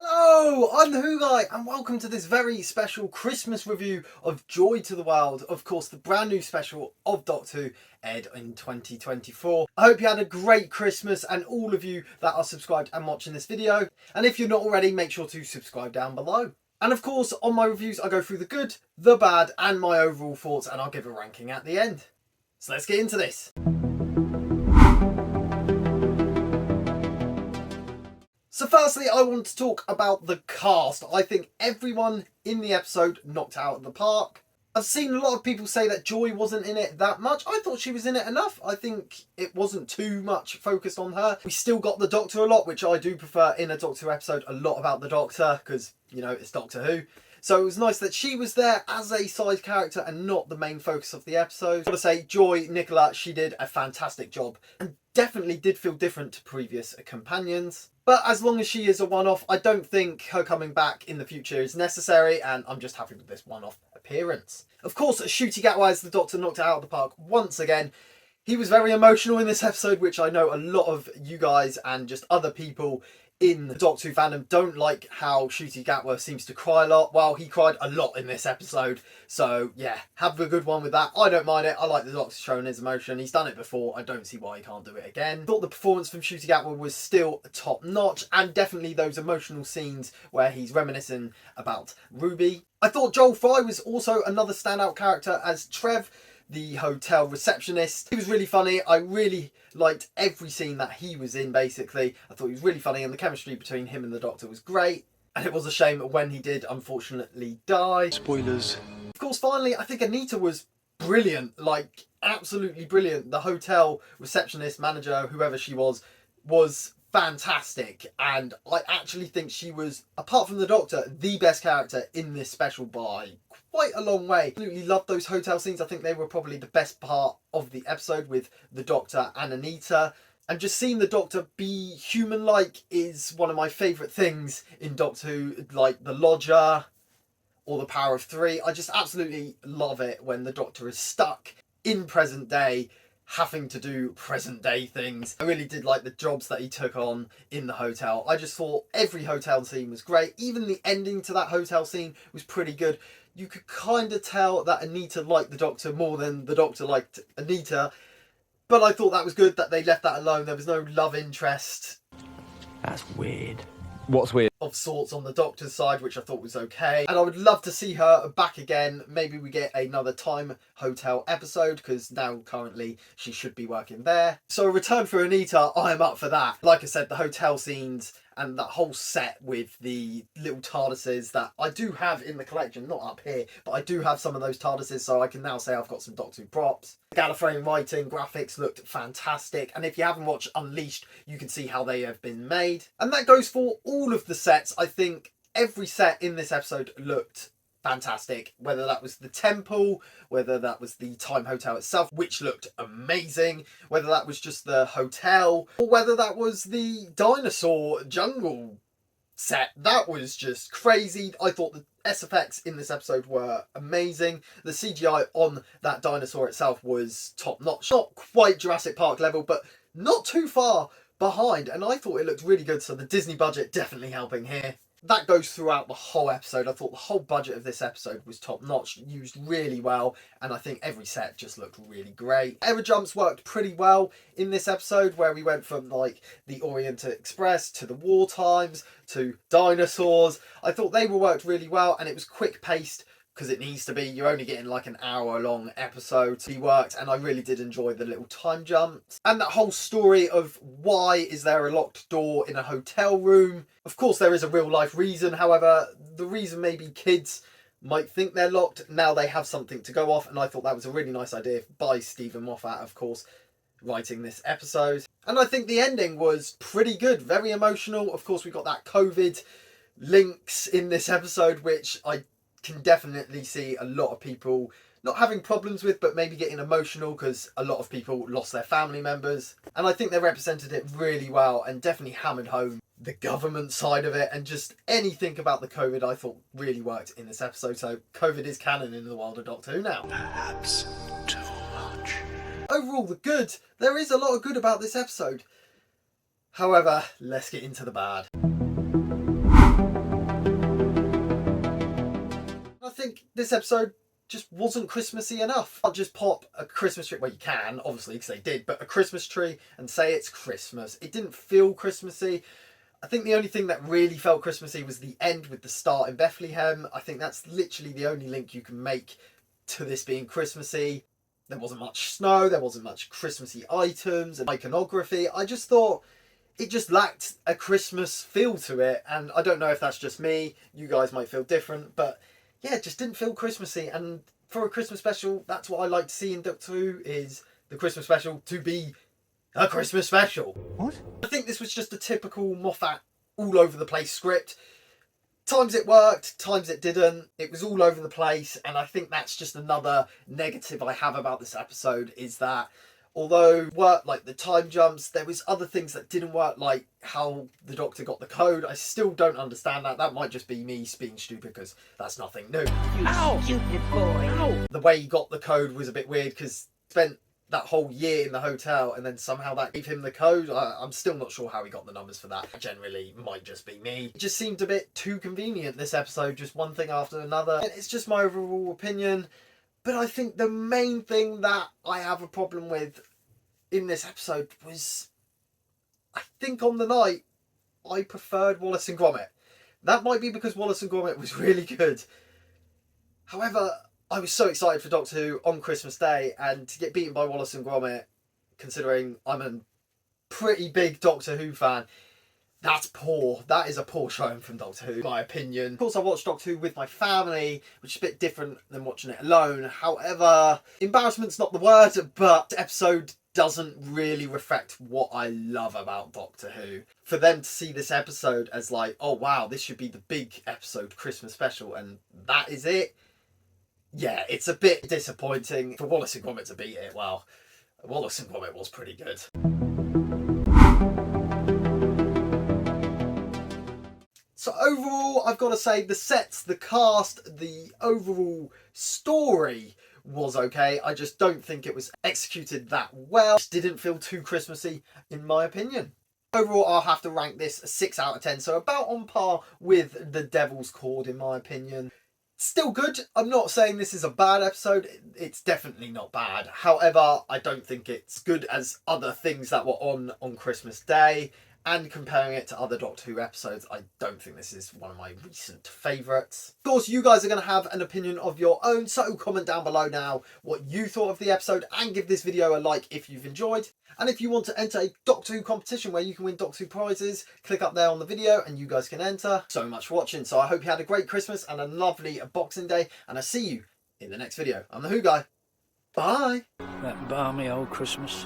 Hello, I'm the Who Guy, and welcome to this very special Christmas review of Joy to the World, of course the brand new special of Doctor Who, aired in 2024. I hope you had a great Christmas, and all of you that are subscribed and watching this video, and if you're not already, make sure to subscribe down below. And of course, on my reviews I go through the good, the bad, and my overall thoughts, and I'll give a ranking at the end. So let's get into this. So firstly, I want to talk about the cast. I think everyone in the episode knocked out of the park. I've seen a lot of people say that Joy wasn't in it that much. I thought she was in it enough. I think it wasn't too much focused on her. We still got the Doctor a lot, which I do prefer in a Doctor Who episode, a lot about the Doctor, because, you know, it's Doctor Who. So it was nice that she was there as a side character and not the main focus of the episode. I've got to say, Joy, Nicola, she did a fantastic job and definitely did feel different to previous companions. But as long as she is a one-off, I don't think her coming back in the future is necessary, and I'm just happy with this one-off appearance. Of course, Ncuti Gatwa as the Doctor knocked it out of the park once again. He was very emotional in this episode, which I know a lot of you guys and just other people in the Doctor Who fandom don't like how Ncuti Gatwa seems to cry a lot. Well, he cried a lot in this episode. So yeah, have a good one with that. I don't mind it. I like the Doctor showing his emotion. He's done it before. I don't see why he can't do it again. Thought the performance from Ncuti Gatwa was still top notch, and definitely those emotional scenes where he's reminiscing about Ruby. I thought Joel Fry was also another standout character as Trev, the hotel receptionist. He was really funny. I really liked every scene that he was in, basically. I thought he was really funny, and the chemistry between him and the Doctor was great. And it was a shame when he did unfortunately die. Spoilers. Of course, finally, I think Anita was brilliant, like absolutely brilliant. The hotel receptionist, manager, whoever she was fantastic, and I actually think she was, apart from the Doctor, the best character in this special by quite a long way. Absolutely loved those hotel scenes. I think they were probably the best part of the episode with the Doctor and Anita. And just seeing the Doctor be human-like is one of my favourite things in Doctor Who, like the Lodger or the Power of Three. I just absolutely love it when the Doctor is stuck in present day, having to do present day things. I really did like the jobs that he took on in the hotel. I just thought every hotel scene was great. Even the ending to that hotel scene was pretty good. You could kind of tell that Anita liked the Doctor more than the Doctor liked Anita. But I thought that was good that they left that alone. There was no love interest. That's weird. What's weird? Of sorts on the Doctor's side, which I thought was okay. And I would love to see her back again. Maybe we get another Time Hotel episode, because now currently she should be working there. So a return for Anita, I am up for that. Like I said, the hotel scenes and that whole set with the little TARDISes that I do have in the collection, not up here, but I do have some of those TARDISes, so I can now say I've got some Doctor Who props. The Gallifreyan writing, graphics looked fantastic, and if you haven't watched Unleashed, you can see how they have been made. And that goes for all of the sets. I think every set in this episode looked fantastic, whether that was the temple, whether that was the Time Hotel itself, which looked amazing, whether that was just the hotel, or whether that was the dinosaur jungle set. That was just crazy. I thought the SFX in this episode were amazing. The CGI on that dinosaur itself was top notch. Not quite Jurassic Park level, but not too far behind, and I thought it looked really good, so the Disney budget definitely helping here. That goes throughout the whole episode. I thought the whole budget of this episode was top notch, used really well, and I think every set just looked really great. Error jumps worked pretty well in this episode, where we went from like the Orient Express to the war times to dinosaurs. I thought they were worked really well, and it was quick paced, because it needs to be. You're only getting like an hour long episode. He worked, and I really did enjoy the little time jumps. And that whole story of why is there a locked door in a hotel room. Of course there is a real life reason, however, the reason maybe kids might think they're locked, now they have something to go off, and I thought that was a really nice idea by Stephen Moffat, of course, writing this episode. And I think the ending was pretty good, very emotional. Of course we got that COVID links in this episode, which I can definitely see a lot of people not having problems with, but maybe getting emotional, because a lot of people lost their family members. And I think they represented it really well and definitely hammered home the government side of it, and just anything about the COVID I thought really worked in this episode. So COVID is canon in the world of Doctor Who now. Perhaps too much. Overall, the good. There is a lot of good about this episode. However, let's get into the bad. I think this episode just wasn't Christmassy enough. I'll just pop a Christmas tree, well you can, obviously, because they did, but a Christmas tree and say it's Christmas. It didn't feel Christmassy. I think the only thing that really felt Christmassy was the end with the start in Bethlehem. I think that's literally the only link you can make to this being Christmassy. There wasn't much snow, there wasn't much Christmassy items and iconography. I just thought it just lacked a Christmas feel to it, and I don't know if that's just me, you guys might feel different, but yeah, it just didn't feel Christmassy. And for a Christmas special, that's what I like to see in Doctor Who, is the Christmas special to be a Christmas special. What? I think this was just a typical Moffat all over the place script. Times it worked, times it didn't. It was all over the place, and I think that's just another negative I have about this episode, is that although work like the time jumps, there was other things that didn't work, like how the Doctor got the code. I still don't understand that. That might just be me being stupid, because that's nothing new. You stupid boy. Ow. The way he got the code was a bit weird, because spent that whole year in the hotel and then somehow that gave him the code. I'm still not sure how he got the numbers for that. Generally might just be me. It just seemed a bit too convenient, this episode, just one thing after another. It's just my overall opinion. But I think the main thing that I have a problem with in this episode was, I think on the night, I preferred Wallace and Gromit. That might be because Wallace and Gromit was really good. However, I was so excited for Doctor Who on Christmas Day, and to get beaten by Wallace and Gromit, considering I'm a pretty big Doctor Who fan, that's poor. That is a poor showing from Doctor Who, in my opinion. Of course, I watched Doctor Who with my family, which is a bit different than watching it alone. However, embarrassment's not the word, but the episode doesn't really reflect what I love about Doctor Who. For them to see this episode as like, oh wow, this should be the big episode Christmas special, and that is it. Yeah, it's a bit disappointing. For Wallace and Gromit to beat it, well, Wallace and Gromit was pretty good. So overall, I've got to say the sets, the cast, the overall story was okay. I just don't think it was executed that well. It didn't feel too Christmassy, in my opinion. Overall, I'll have to rank this a 6 out of 10, so about on par with The Devil's Cord, in my opinion. Still good. I'm not saying this is a bad episode. It's definitely not bad. However, I don't think it's good as other things that were on Christmas Day. And comparing it to other Doctor Who episodes, I don't think this is one of my recent favourites. Of course, you guys are going to have an opinion of your own, so comment down below now what you thought of the episode, and give this video a like if you've enjoyed. And if you want to enter a Doctor Who competition where you can win Doctor Who prizes, click up there on the video and you guys can enter. So much for watching. So I hope you had a great Christmas and a lovely Boxing Day, and I'll see you in the next video. I'm the Who Guy. Bye. That balmy old Christmas.